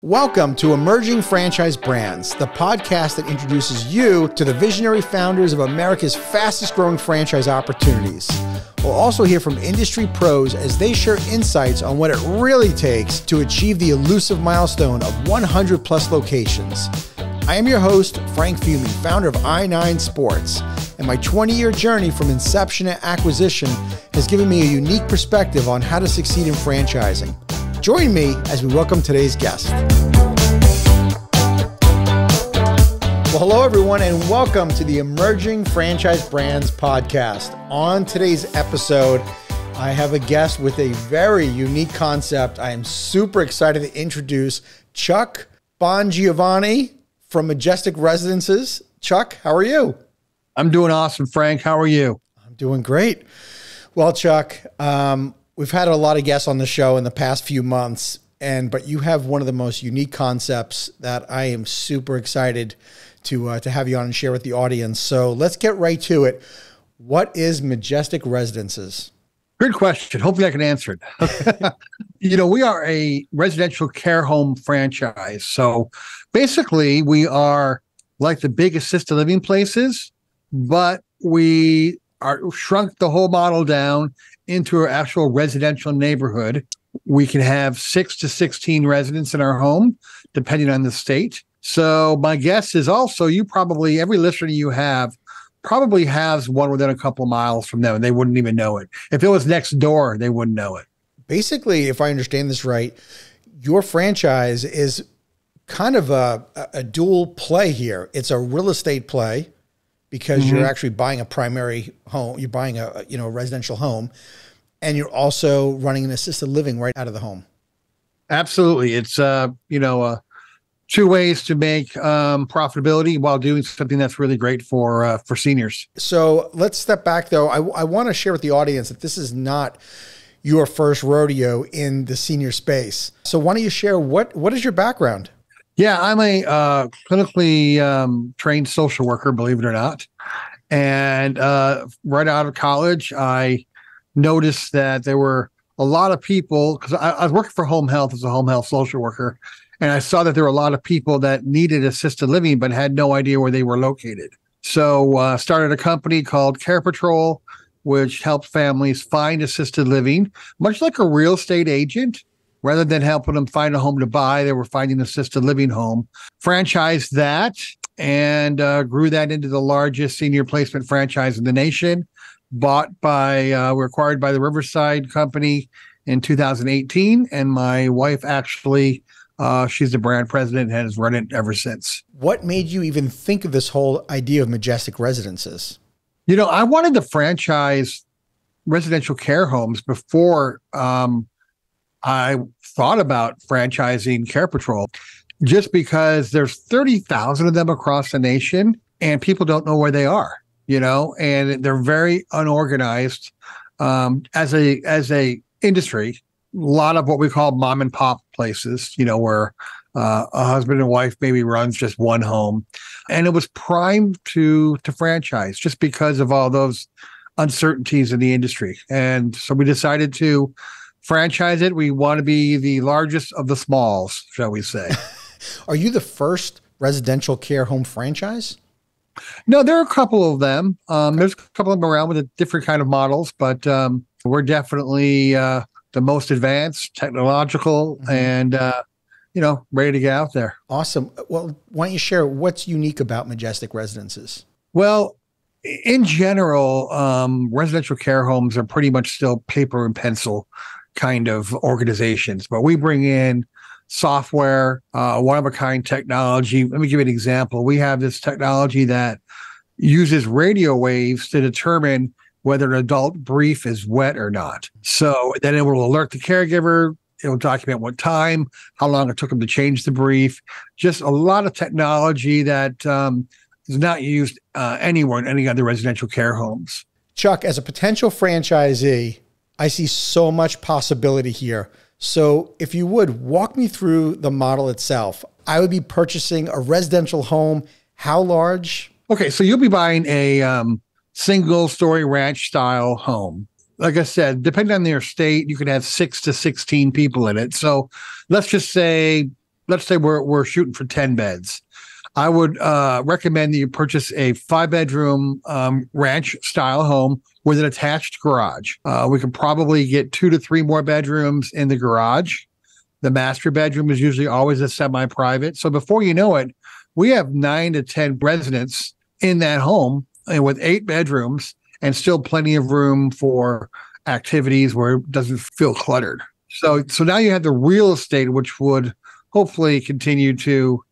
Welcome to Emerging Franchise Brands, the podcast that introduces you to the visionary founders of America's fastest growing franchise opportunities. We'll also hear from industry pros as they share insights on what it really takes to achieve the elusive milestone of 100 plus locations. I am your host, Frank Feely, founder of I9 Sports, and my 20-year journey from inception to acquisition has given me a unique perspective on how to succeed in franchising. Join me as we welcome today's guest. Well, hello everyone, and welcome to the Emerging Franchise Brands podcast. On today's episode, I have a guest with a very unique concept. I am super excited to introduce Chuck Bongiovanni from Majestic Residences. Chuck, how are you? I'm doing awesome, Frank. How are you? I'm doing great. Well, Chuck, we've had a lot of guests on the show in the past few months, but you have one of the most unique concepts that I am super excited to have you on and share with the audience. So let's get right to it. What is Majestic Residences? Good question. Hopefully I can answer it. We are a residential care home franchise. So basically we are like the big assisted living places, but we are shrunk the whole model down into an actual residential neighborhood. We can have 6 to 16 residents in our home, depending on the state. So my guess is also every listener you have probably has one within a couple of miles from them, and they wouldn't even know it. If it was next door, they wouldn't know it. Basically, if I understand this right, your franchise is kind of a dual play here. It's a real estate play because you're actually buying a primary home. You're buying a residential home, and you're also running an assisted living right out of the home. Absolutely. It's two ways to make profitability while doing something that's really great for seniors. So let's step back, though. I want to share with the audience that this is not your first rodeo in the senior space. So why don't you share what is your background? Yeah, I'm a clinically trained social worker, believe it or not. And right out of college, I noticed that there were a lot of people, because I was working for home health as a home health social worker, and I saw that there were a lot of people that needed assisted living but had no idea where they were located. So started a company called Care Patrol, which helped families find assisted living, much like a real estate agent. Rather than helping them find a home to buy, they were finding an assisted living home. Franchised that and grew that into the largest senior placement franchise in the nation. We're acquired by the Riverside Company in 2018. And my wife actually, she's the brand president and has run it ever since. What made you even think of this whole idea of Majestic Residences? I wanted to franchise residential care homes before I thought about franchising Care Patrol, just because there's 30,000 of them across the nation and people don't know where they are, and they're very unorganized. As a industry, a lot of what we call mom and pop places, where a husband and wife maybe runs just one home, and it was primed to franchise just because of all those uncertainties in the industry. And so we decided to franchise it. We want to be the largest of the smalls, shall we say. Are you the first residential care home franchise? No, there are a couple of them. There's a couple of them around with different kind of models, but we're definitely the most advanced, technological, and ready to get out there. Awesome. Well, why don't you share what's unique about Majestic Residences? Well, in general, residential care homes are pretty much still paper and pencil kind of organizations, but we bring in software, one-of-a-kind technology. Let me give you an example. We have this technology that uses radio waves to determine whether an adult brief is wet or not. So then it will alert the caregiver. It will document what time, how long it took them to change the brief. Just a lot of technology that is not used anywhere in any other residential care homes. Chuck, as a potential franchisee, I see so much possibility here. So if you would walk me through the model itself, I would be purchasing a residential home. How large? Okay, so you'll be buying a single story ranch style home. Like I said, depending on your state, you could have 6 to 16 people in it. So let's just say let's say we're shooting for 10 beds. I would recommend that you purchase a 5-bedroom ranch style home with an attached garage. We can probably get 2 to 3 more bedrooms in the garage. The master bedroom is usually always a semi-private. So before you know it, we have 9 to 10 residents in that home, and with 8 bedrooms and still plenty of room for activities where it doesn't feel cluttered. So now you have the real estate, which would hopefully continue to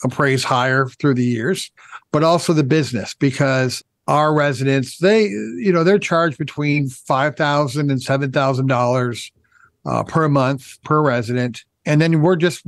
appraise higher through the years, but also the business, because our residents, they're charged between $5,000 and $7,000 per month per resident, and then we're just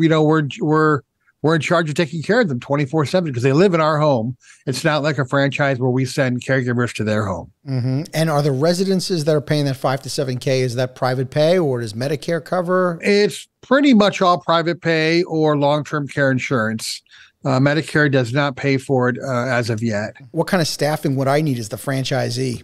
we're in charge of taking care of them 24/7 because they live in our home. It's not like a franchise where we send caregivers to their home. Mm-hmm. And are the residences that are paying that $5,000 to $7,000, is that private pay, or does Medicare cover? It's pretty much all private pay or long-term care insurance. Medicare does not pay for it as of yet. What kind of staffing would I need as the franchisee?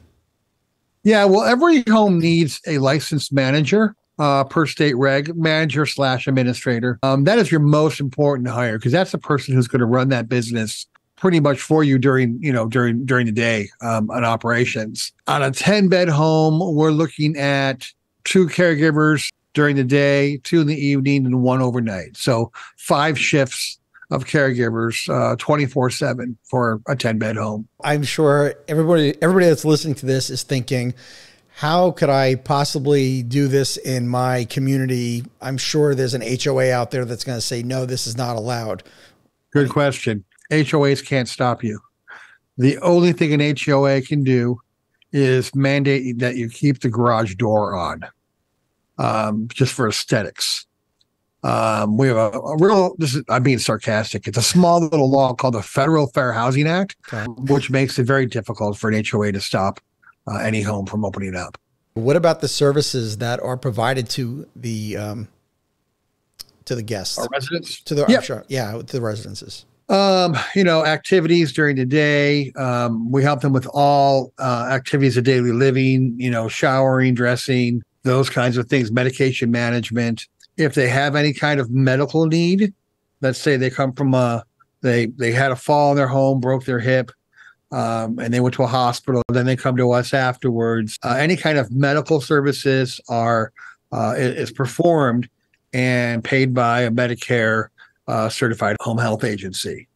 Yeah, well, every home needs a licensed manager. Per state reg, manager/administrator. That is your most important hire, because that's the person who's going to run that business pretty much for you during the day on operations. On a 10-bed home, we're looking at 2 caregivers during the day, 2 in the evening, and 1 overnight. So 5 shifts of caregivers 24/7 for a 10-bed home. I'm sure everybody that's listening to this is thinking, how could I possibly do this in my community? I'm sure there's an HOA out there that's going to say, no, this is not allowed. Good question. HOAs can't stop you. The only thing an HOA can do is mandate that you keep the garage door on, just for aesthetics. We have I'm being sarcastic. It's a small little law called the Federal Fair Housing Act, okay, which makes it very difficult for an HOA to stop any home from opening up. What about the services that are provided to the guests? Our residents? To the, yep. I'm sure, yeah, to the residences. Activities during the day. We help them with all activities of daily living, showering, dressing, those kinds of things, medication management. If they have any kind of medical need, let's say they come from they had a fall in their home, broke their hip, and they went to a hospital, then they come to us afterwards. Any kind of medical services is performed and paid by a Medicare certified home health agency.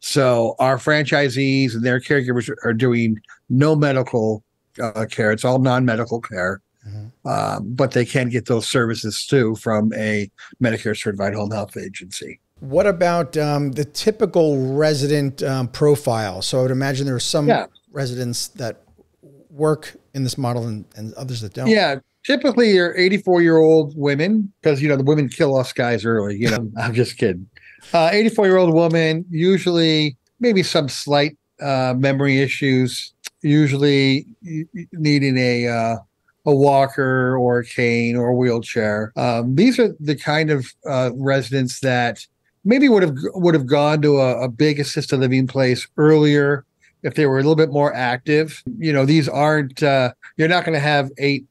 So our franchisees and their caregivers are doing no medical care. It's all non-medical care. Mm-hmm. But they can get those services too from a Medicare certified home health agency. What about the typical resident profile? So I would imagine there are some residents that work in this model and others that don't. Yeah, typically you're 84-year-old women, because, the women kill us guys early. I'm just kidding. 84-year-old woman, usually maybe some slight memory issues, usually needing a walker or a cane or a wheelchair. These are the kind of residents that maybe would have gone to a big assisted living place earlier if they were a little bit more active. These aren't, you're not going to have eight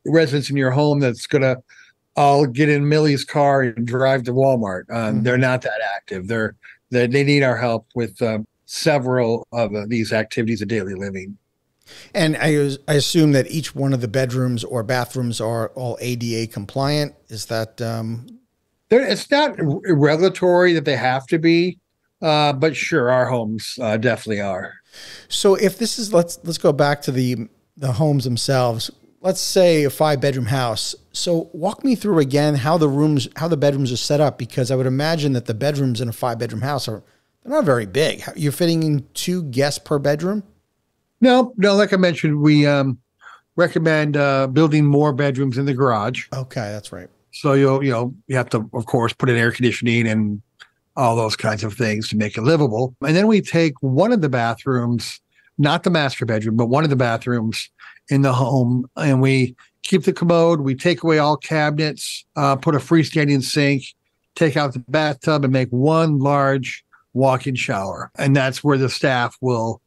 residents in your home that's going to all get in Millie's car and drive to Walmart. They're not that active. They need our help with several of these activities of daily living. And I assume that each one of the bedrooms or bathrooms are all ADA compliant. Is that... It's not regulatory that they have to be, but sure, our homes definitely are. So if this is, let's go back to the homes themselves. Let's say a 5-bedroom house. So walk me through again how the bedrooms are set up, because I would imagine that the bedrooms in a 5-bedroom house they're not very big. You're fitting in 2 guests per bedroom? No. Like I mentioned, we recommend building more bedrooms in the garage. Okay, that's right. So you have to, of course, put in air conditioning and all those kinds of things to make it livable. And then we take one of the bathrooms, not the master bedroom, but one of the bathrooms in the home, and we keep the commode. We take away all cabinets, put a freestanding sink, take out the bathtub, and make one large walk-in shower. And that's where the staff will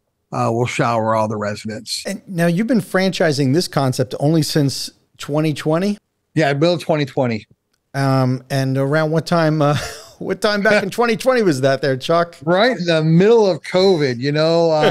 shower all the residents. And now you've been franchising this concept only since 2020? Yeah, I built 2020. And around what time, what time back in 2020 was that there, Chuck? Right in the middle of COVID,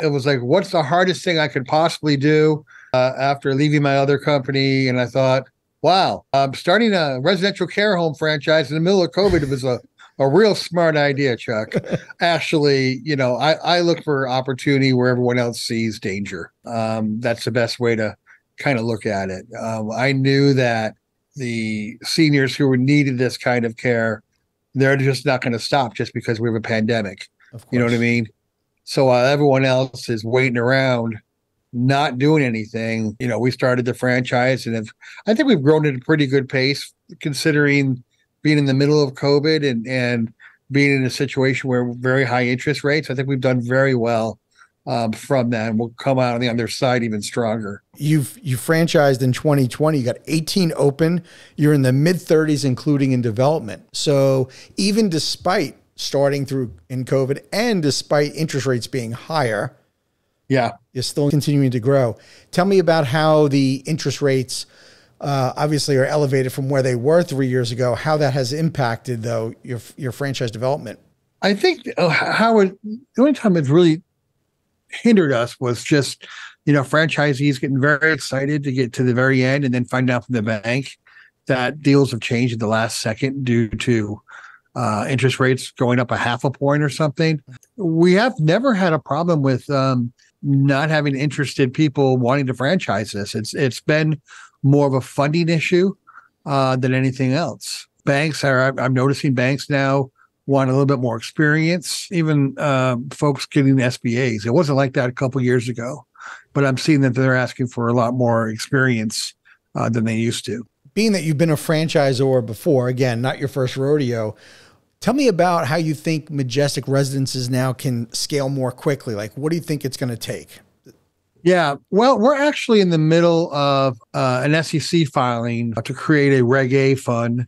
it was like, what's the hardest thing I could possibly do after leaving my other company? And I thought, wow, starting a residential care home franchise in the middle of COVID was a real smart idea, Chuck. Actually, I look for opportunity where everyone else sees danger. That's the best way to kind of look at it. I knew that the seniors who needed this kind of care, they're just not going to stop just because we have a pandemic. You know what I mean? So while everyone else is waiting around, not doing anything, we started the franchise, and I think we've grown at a pretty good pace considering being in the middle of COVID and being in a situation where very high interest rates. I think we've done very well from that, and we'll come out on the other side even stronger. You franchised in 2020. You got 18 open. You're in the mid-30s, including in development. So even despite starting through in COVID and despite interest rates being higher, yeah, you're still continuing to grow. Tell me about how the interest rates obviously are elevated from where they were 3 years ago, how that has impacted, though, your franchise development. I think the only time it's really hindered us was just, franchisees getting very excited to get to the very end and then find out from the bank that deals have changed at the last second due to interest rates going up 0.5 point or something. We have never had a problem with not having interested people wanting to franchise this. It's been more of a funding issue than anything else. I'm noticing banks now want a little bit more experience, even folks getting SBAs. It wasn't like that a couple of years ago, but I'm seeing that they're asking for a lot more experience than they used to. Being that you've been a franchisor before, again, not your first rodeo, tell me about how you think Majestic Residences now can scale more quickly. Like, what do you think it's going to take? Yeah, well, we're actually in the middle of an SEC filing to create a Reg A fund,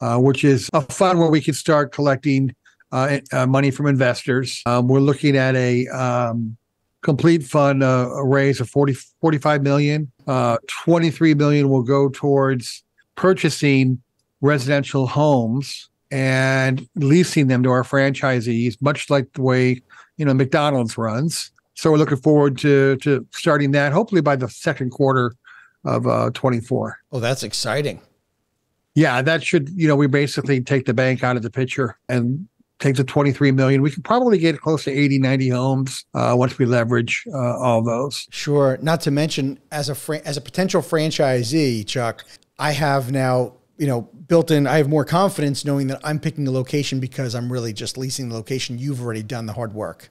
which is a fund where we can start collecting money from investors. We're looking at a complete fund, a raise of 45 million. 23 million will go towards purchasing residential homes and leasing them to our franchisees, much like the way McDonald's runs. So we're looking forward to starting that hopefully by the second quarter of 24. Oh, that's exciting. Yeah, that should, we basically take the bank out of the picture and take the 23 million. We could probably get close to 80, 90 homes once we leverage all those. Sure. Not to mention, as a potential franchisee, Chuck, I have now, built in, I have more confidence knowing that I'm picking a location because I'm really just leasing the location. You've already done the hard work.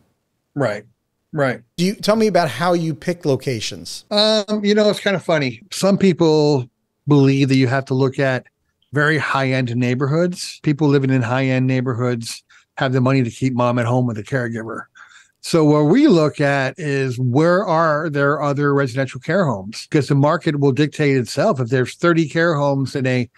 Right. Right. Do you tell me about how you pick locations? It's kind of funny. Some people believe that you have to look at very high-end neighborhoods. People living in high-end neighborhoods have the money to keep mom at home with a caregiver. So what we look at is, where are there other residential care homes? Because the market will dictate itself. If there's 30 care homes in a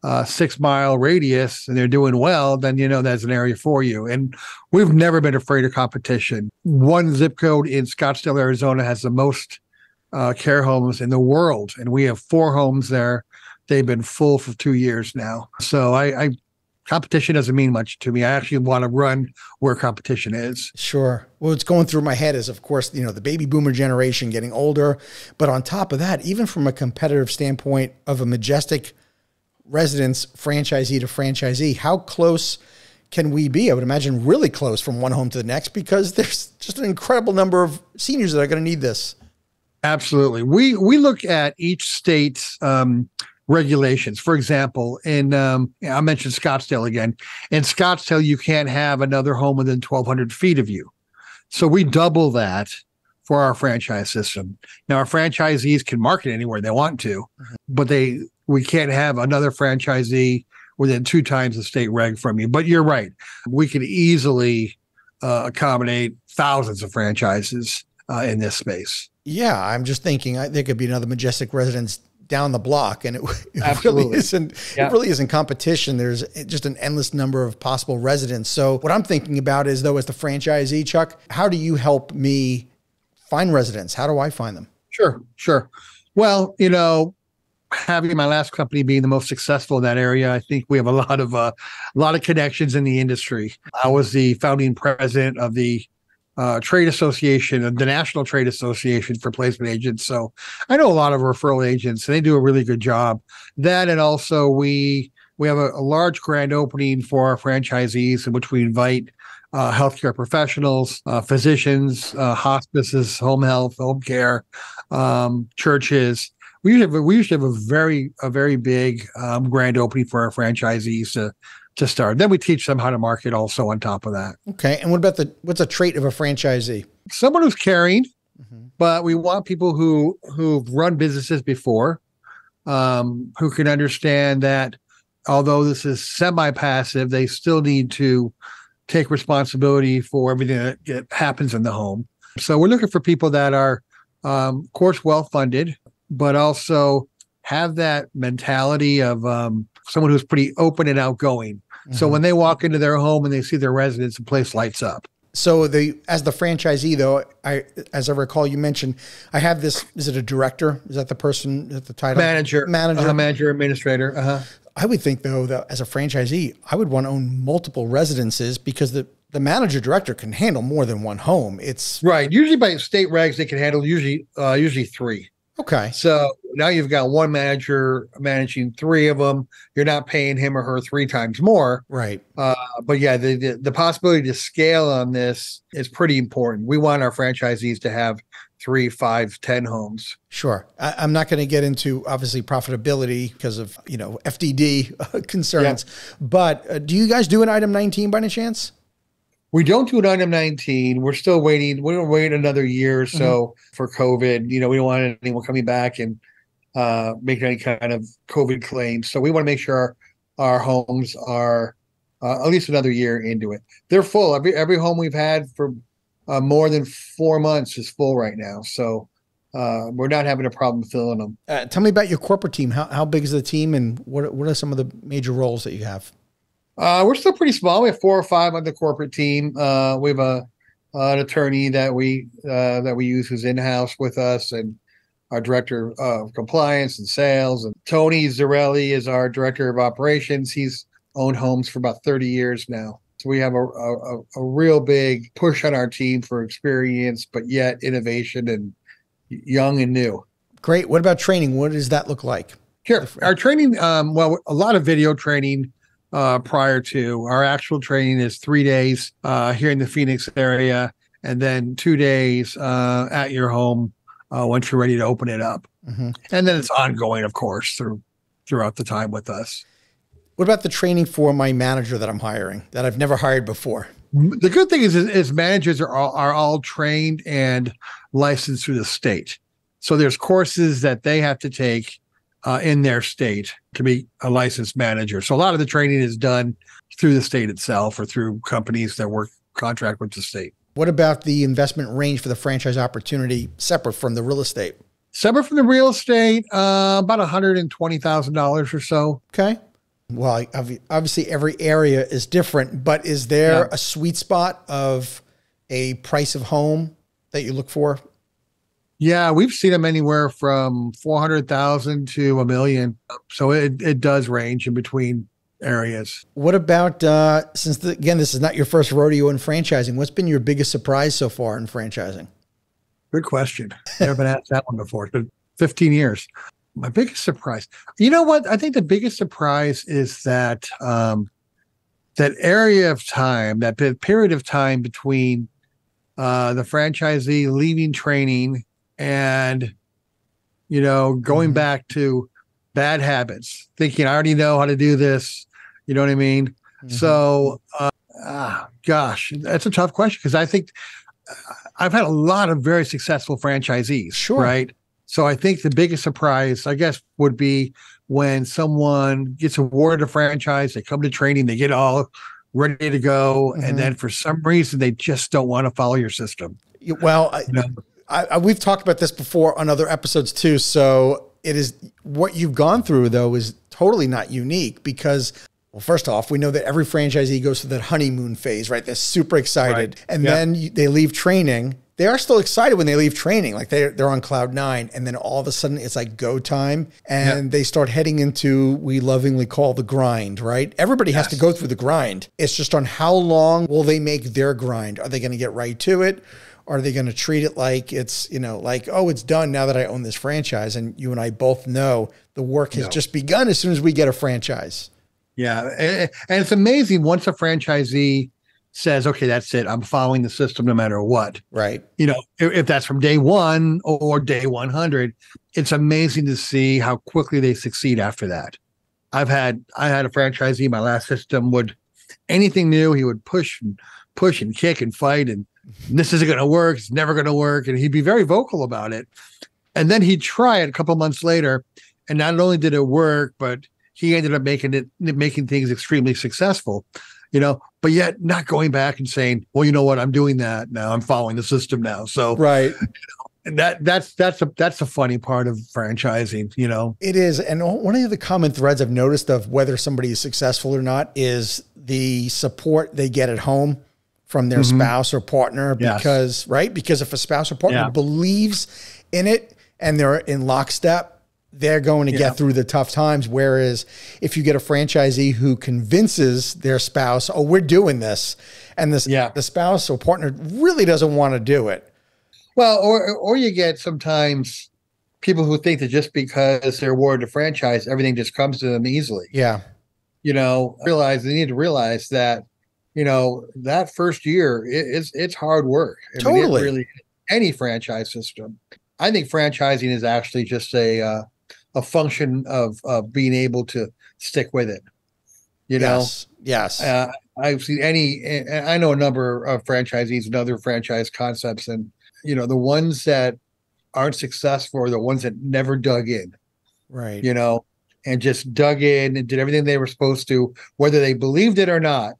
6-mile radius and they're doing well, then that's an area for you. And we've never been afraid of competition. One zip code in Scottsdale, Arizona has the most care homes in the world, and we have 4 homes there. They've been full for 2 years now. So competition doesn't mean much to me. I actually want to run where competition is. Sure. Well, what's going through my head is, of course, the baby boomer generation getting older. But on top of that, even from a competitive standpoint of a Majestic Residence franchisee to franchisee, how close can we be? I would imagine really close from one home to the next, because there's just an incredible number of seniors that are going to need this. Absolutely. We look at each state's regulations. For example, I mentioned Scottsdale again. In Scottsdale, you can't have another home within 1,200 feet of you. So we double that for our franchise system. Now, our franchisees can market anywhere they want to, but we can't have another franchisee within 2 times the state reg from you. But you're right. We could easily accommodate thousands of franchises in this space. Yeah, I'm just thinking there could be another Majestic Residence down the block, and it really isn't. Yeah. It really isn't competition. There's just an endless number of possible residents. So what I'm thinking about is, though, as the franchisee, Chuck, how do you help me find residents? How do I find them? Sure. Well, having my last company being the most successful in that area, I think we have a lot of connections in the industry. I was the founding president of the trade association, the National Trade Association for Placement Agents. So I know a lot of referral agents, and they do a really good job. That, and also we have a large grand opening for our franchisees in which we invite healthcare professionals, physicians, hospices, home health, home care, churches. We usually have a very big grand opening for our franchisees to start. Then we teach them how to market also on top of that. Okay. And what's a trait of a franchisee? Someone who's caring, but we want people who've run businesses before, who can understand that although this is semi-passive, they still need to take responsibility for everything that happens in the home. So we're looking for people that are, of course, well-funded, but also have that mentality of someone who's pretty open and outgoing. So when they walk into their home and they see their residence, the place lights up. So as the franchisee, though, as I recall, you mentioned, I have this, is it a director? Is that the person at the title? Manager, administrator. I would think, though, that as a franchisee, I would want to own multiple residences because the manager director can handle more than one home. It's right. Usually by state regs, they can handle usually 3. Okay. So now you've got one manager managing 3 of them. You're not paying him or her 3 times more. Right. But yeah, the possibility to scale on this is pretty important. We want our franchisees to have 3, 5, 10 homes. Sure. I'm not going to get into obviously profitability because of, FDD concerns, but do you guys do an item 19 by any chance? We don't do an item 19. We're still waiting. We're going to wait another year or so for COVID. We don't want anyone coming back and making any kind of COVID claims. So we want to make sure our homes are at least another year into it. They're full. Every home we've had for more than 4 months is full right now. So we're not having a problem filling them. Tell me about your corporate team. How big is the team, and what are some of the major roles that you have? We're still pretty small. We have 4 or 5 on the corporate team. We have an attorney that we use who's in-house with us, and our director of compliance and sales. And Tony Zarelli is our director of operations. He's owned homes for about 30 years now. So we have a real big push on our team for experience, but yet innovation and young and new. Great. What about training? What does that look like? Sure. Our training, well, a lot of video training prior to. Our actual training is 3 days here in the Phoenix area, and then 2 days at your home once you're ready to open it up. And then it's ongoing, of course, throughout the time with us. What about the training for my manager that I'm hiring that I've never hired before? The good thing is managers are all trained and licensed through the state. So there's courses that they have to take in their state to be a licensed manager. So a lot of the training is done through the state itself or through companies that work contract with the state. What about the investment range for the franchise opportunity separate from the real estate? Separate from the real estate, about $120,000 or so. Okay. Well, obviously every area is different, but is there a sweet spot of a price of home that you look for? Yeah, we've seen them anywhere from $400,000 to $1 million. So it does range in between areas. What about, again, this is not your first rodeo in franchising, what's been your biggest surprise so far in franchising? Good question. Never been asked that one before. It's been 15 years. My biggest surprise. You know what? I think the biggest surprise is that that area of time, that period of time between the franchisee leaving training and, going back to bad habits, thinking I already know how to do this. You know what I mean? So, gosh, that's a tough question because I think I've had a lot of very successful franchisees. Sure. Right. So I think the biggest surprise, I guess, would be when someone gets awarded a franchise, they come to training, they get all ready to go, and then for some reason they just don't want to follow your system. Well, we've talked about this before on other episodes too. So it is what you've gone through though is totally not unique because, well, first off, we know that every franchisee goes through that honeymoon phase, right? They're super excited, and then they leave training. they are still excited when they leave training. Like they're on cloud 9, and then all of a sudden it's like go time, and they start heading into, we lovingly call the grind, right? Everybody has to go through the grind. It's just on how long will they make their grind? Are they going to get right to it? Or are they going to treat it like it's, like, oh, it's done now that I own this franchise? And you and I both know the work has just begun as soon as we get a franchise. Yeah. And it's amazing once a franchisee says, okay, that's it, I'm following the system no matter what. Right. If that's from day 1 or day 100, it's amazing to see how quickly they succeed after that. I had a franchisee, my last system, anything new, he would push and kick and fight, and this isn't going to work, it's never going to work. And he'd be very vocal about it. And then he'd try it a couple months later, and not only did it work, but he ended up making things extremely successful. But yet not going back and saying, well, you know what, I'm doing that now, I'm following the system now. So right. And that's the funny part of franchising, It is. And one of the common threads I've noticed of whether somebody is successful or not is the support they get at home from their spouse or partner, because if a spouse or partner believes in it and they're in lockstep, they're going to get through the tough times. Whereas if you get a franchisee who convinces their spouse, oh, we're doing this, and the spouse or partner really doesn't want to do it. Well, or you get sometimes people who think that just because they're awarded a franchise, everything just comes to them easily. Yeah. They need to realize that, that first year it's hard work. Totally. It really, any franchise system. I think franchising is actually just a function of being able to stick with it. Yes. I've seen I know a number of franchisees and other franchise concepts, and the ones that aren't successful are the ones that never dug in. Right. And just dug in and did everything they were supposed to, whether they believed it or not,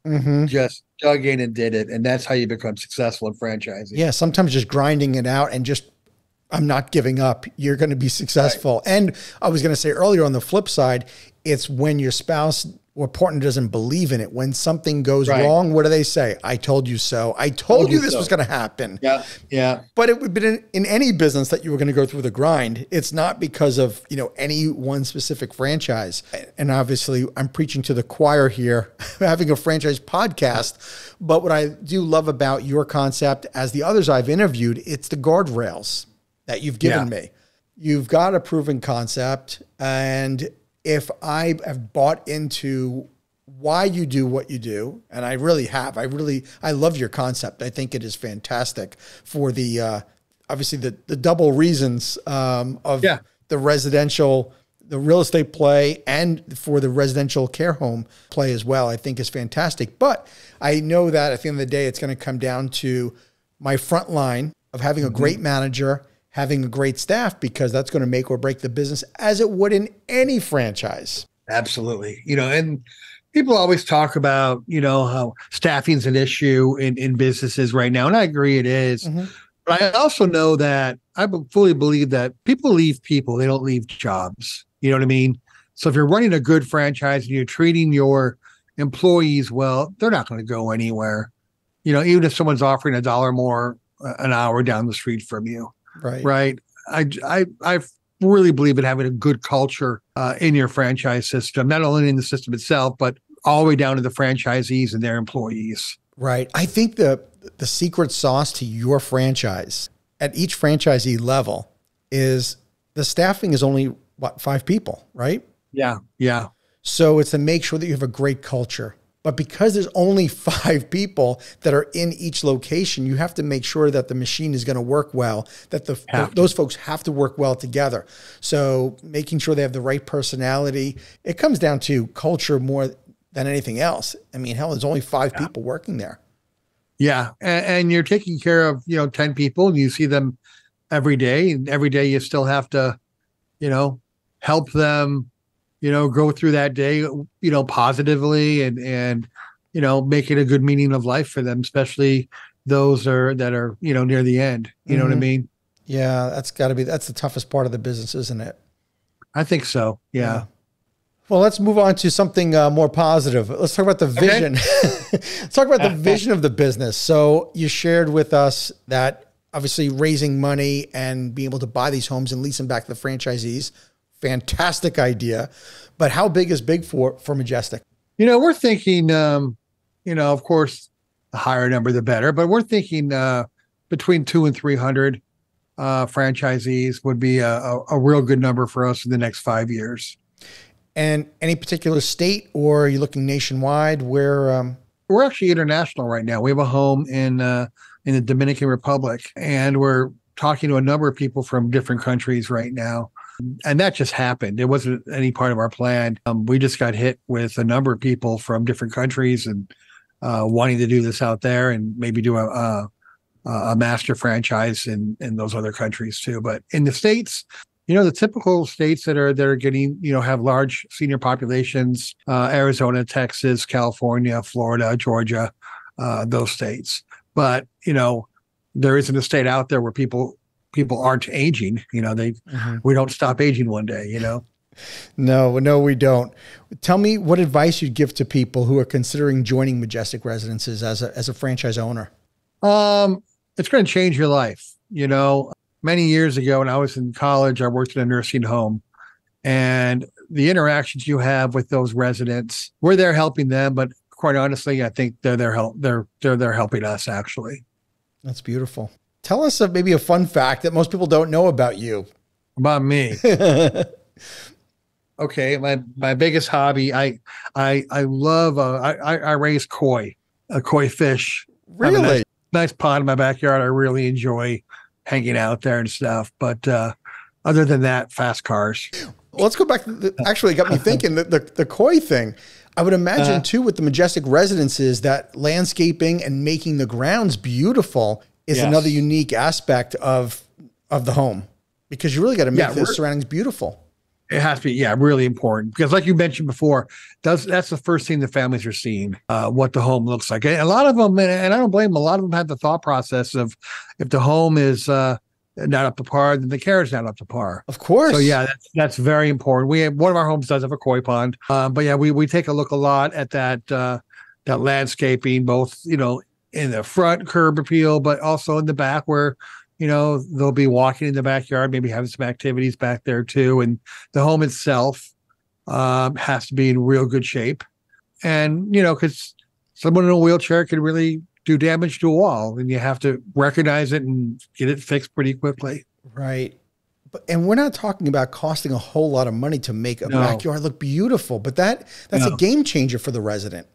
just dug in and did it. And that's how you become successful in franchising. Yeah. Sometimes just grinding it out and just, I'm not giving up, you're going to be successful. Right. And I was going to say earlier, on the flip side, it's when your spouse or partner doesn't believe in it. When something goes wrong, what do they say? I told you so. I told you this was going to happen. Yeah. Yeah. But it would be in any business that you were going to go through the grind. It's not because of, any one specific franchise. And obviously I'm preaching to the choir here, having a franchise podcast. But what I do love about your concept, as the others I've interviewed, it's the guardrails that you've given me. You've got a proven concept, and if I have bought into why you do what you do, and I really have, I love your concept. I think it is fantastic for the, obviously the double reasons of the residential, the real estate play, and for the residential care home play as well, I think is fantastic. But I know that at the end of the day, it's going to come down to my front line of having a great manager, having a great staff, because that's going to make or break the business, as it would in any franchise. Absolutely. And people always talk about, how staffing is an issue in businesses right now. And I agree it is. But I also know that I fully believe that people leave people, they don't leave jobs. You know what I mean? So if you're running a good franchise and you're treating your employees well, they're not going to go anywhere. Even if someone's offering $1 more an hour down the street from you. Right. I really believe in having a good culture in your franchise system, not only in the system itself, but all the way down to the franchisees and their employees. Right. I think the secret sauce to your franchise at each franchisee level is the staffing is only 5 people, right? Yeah. Yeah. So it's to make sure that you have a great culture. But because there's only 5 people that are in each location, you have to make sure that the machine is going to work well, that those folks have to work well together. So making sure they have the right personality, it comes down to culture more than anything else. I mean, hell, there's only 5 people working there. Yeah. And you're taking care of, 10 people, and you see them every day, and every day you still have to, help them, go through that day, positively and make it a good meaning of life for them, especially those that are, near the end. You know what I mean? Yeah, that's the toughest part of the business, isn't it? I think so. Yeah. Well, let's move on to something more positive. Let's talk about the vision. Let's talk about the vision of the business. So you shared with us that obviously raising money and being able to buy these homes and lease them back to the franchisees. Fantastic idea. But how big is big for Majestic? We're thinking, of course, the higher number, the better, but we're thinking between 200 and 300 franchisees would be a real good number for us in the next 5 years. And any particular state, or are you looking nationwide? Where we're actually international right now. We have a home in the Dominican Republic, and we're talking to a number of people from different countries right now. And that just happened. It wasn't any part of our plan. We just got hit with a number of people from different countries and wanting to do this out there and maybe do a master franchise in those other countries too. But in the States, the typical states that are getting, have large senior populations, Arizona, Texas, California, Florida, Georgia, those states. But, there isn't a state out there where people aren't aging. We don't stop aging one day, No, we don't. Tell me what advice you'd give to people who are considering joining Majestic Residences as a franchise owner. It's going to change your life. Many years ago when I was in college, I worked in a nursing home, and the interactions you have with those residents, we're there helping them, but quite honestly, I think they're there helping us actually. That's beautiful. Tell us maybe a fun fact that most people don't know about you. About me. Okay, my biggest hobby, I love I raise koi fish. Really? Nice pond in my backyard. I really enjoy hanging out there and stuff. But other than that, fast cars. Well, let's go back to actually got me thinking the koi thing. I would imagine too with the Majestic Residences that landscaping and making the grounds beautiful is another unique aspect of the home, because you really got to make the surroundings beautiful. It has to be, really important, because like you mentioned before, that's the first thing the families are seeing, what the home looks like. And a lot of them, and I don't blame them, a lot of them have the thought process of if the home is not up to par, then the care is not up to par. Of course. So that's very important. We have one of our homes does have a koi pond, but we take a look a lot at that landscaping, both in the front curb appeal, but also in the back where they'll be walking in the backyard, maybe having some activities back there too. And the home itself has to be in real good shape. And, because someone in a wheelchair can really do damage to a wall, and you have to recognize it and get it fixed pretty quickly. Right. And we're not talking about costing a whole lot of money to make a backyard look beautiful, but that's a game changer for the resident.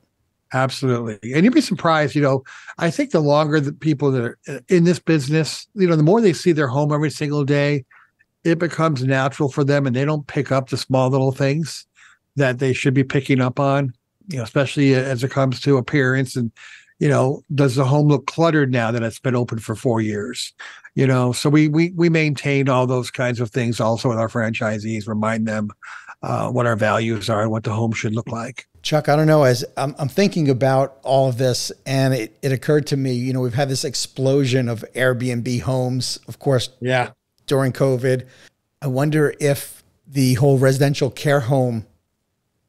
Absolutely. And you'd be surprised, I think the longer the people that are in this business, the more they see their home every single day, it becomes natural for them, and they don't pick up the small little things that they should be picking up on, especially as it comes to appearance. And, does the home look cluttered now that it's been open for 4 years? So we maintain all those kinds of things also with our franchisees, remind them what our values are and what the home should look like. Chuck, I don't know, as I'm thinking about all of this, and it occurred to me, we've had this explosion of Airbnb homes, of course, during COVID. I wonder if the whole residential care home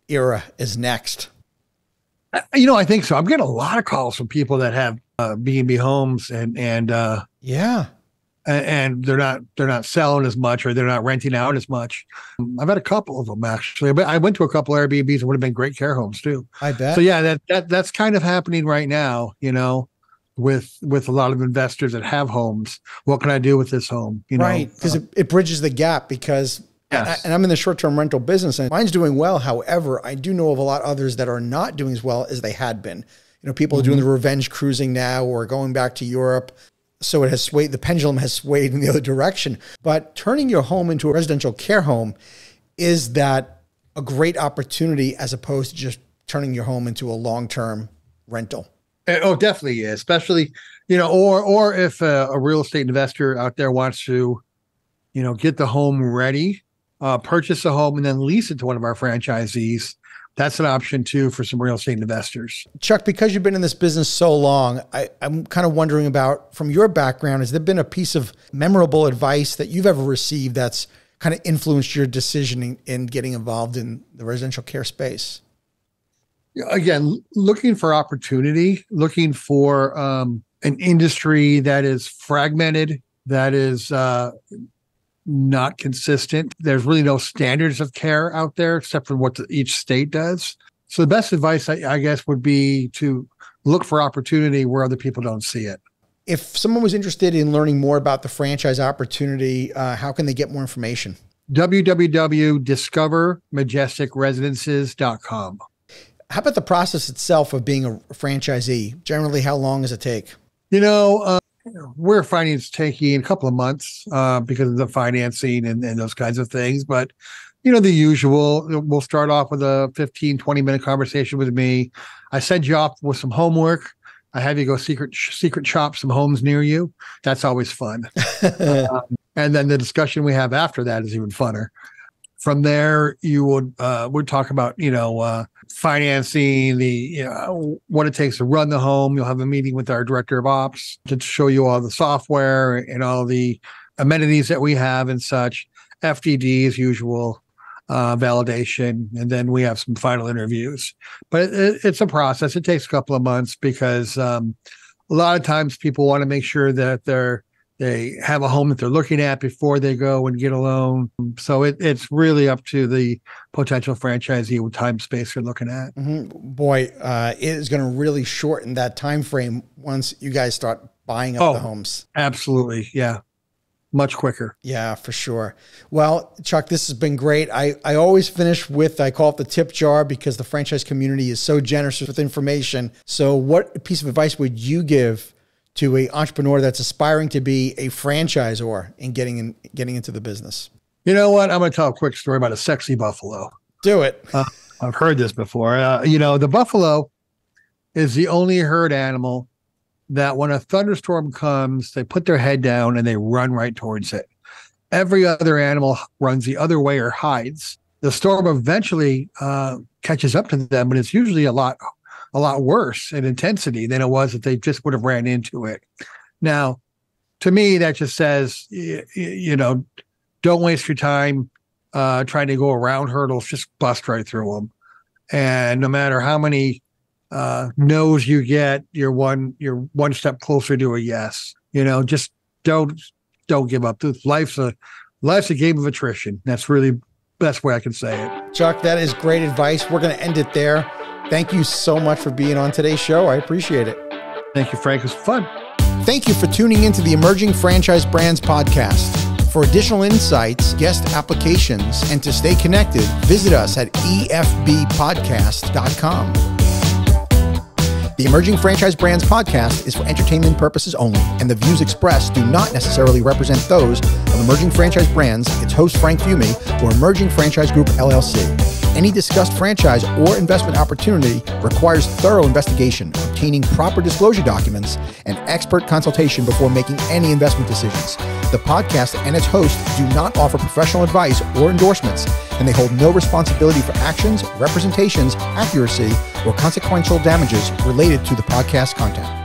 era is next. I think so. I'm getting a lot of calls from people that have B&B homes and they're not selling as much, or they're not renting out as much. I've had a couple of them actually, but I went to a couple of Airbnbs that would have been great care homes too. I bet. So that's kind of happening right now, with a lot of investors that have homes. What can I do with this home? Right. Because it bridges the gap, because and I'm in the short-term rental business, and mine's doing well. However, I do know of a lot of others that are not doing as well as they had been. People are doing the revenge cruising now, or going back to Europe. So it has swayed, the pendulum has swayed in the other direction. But turning your home into a residential care home, is that a great opportunity as opposed to just turning your home into a long-term rental? Oh, definitely is. Especially, or if a real estate investor out there wants to, get the home ready, purchase a home and then lease it to one of our franchisees. That's an option too for some real estate investors. Chuck, because you've been in this business so long, I'm kind of wondering about, from your background, has there been a piece of memorable advice that you've ever received that's kind of influenced your decision in getting involved in the residential care space? Again, looking for opportunity, looking for an industry that is fragmented, that is not consistent. There's really no standards of care out there except for what each state does. So the best advice, I guess, would be to look for opportunity where other people don't see it. If someone was interested in learning more about the franchise opportunity, how can they get more information? www.discovermajesticresidences.com. How about the process itself of being a franchisee? Generally, how long does it take? We're finding it's taking a couple of months because of the financing and those kinds of things. But, the usual, we'll start off with a 15, 20-minute conversation with me. I send you off with some homework. I have you go secret shop some homes near you. That's always fun. And then the discussion we have after that is even funner. From there, you would talk about, financing, what it takes to run the home. You'll have a meeting with our director of ops to show you all the software and all the amenities that we have and such. FDD as usual, validation, and then we have some final interviews. But it's a process. It takes a couple of months because a lot of times people want to make sure that they have a home that they're looking at before they go and get a loan. So it's really up to the potential franchisee what time space you're looking at. Mm-hmm. Boy, it is going to really shorten that time frame once you guys start buying up the homes. Absolutely. Yeah. Much quicker. Yeah, for sure. Well, Chuck, this has been great. I always finish with, I call it the tip jar because the franchise community is so generous with information. So what piece of advice would you give to an entrepreneur that's aspiring to be a franchisor and getting into the business? You know what? I'm going to tell a quick story about a sexy buffalo. Do it. I've heard this before. The buffalo is the only herd animal that when a thunderstorm comes, they put their head down and they run right towards it. Every other animal runs the other way or hides. The storm eventually catches up to them, but it's usually a lot worse in intensity than it was if they just would have ran into it. Now, to me, that just says, don't waste your time trying to go around hurdles, just bust right through them. And no matter how many no's you get, you're one step closer to a yes. Just don't give up. Life's a game of attrition. That's really the best way I can say it. Chuck, that is great advice. We're going to end it there. Thank you so much for being on today's show. I appreciate it. Thank you, Frank. It was fun. Thank you for tuning into the Emerging Franchise Brands podcast. For additional insights, guest applications, and to stay connected, visit us at efbpodcast.com. The Emerging Franchise Brands podcast is for entertainment purposes only, and the views expressed do not necessarily represent those of Emerging Franchise Brands, its host Frank Fiume, or Emerging Franchise Group, LLC. Any discussed franchise or investment opportunity requires thorough investigation, obtaining proper disclosure documents, and expert consultation before making any investment decisions. The podcast and its host do not offer professional advice or endorsements, and they hold no responsibility for actions, representations, accuracy, or consequential damages related to the podcast content.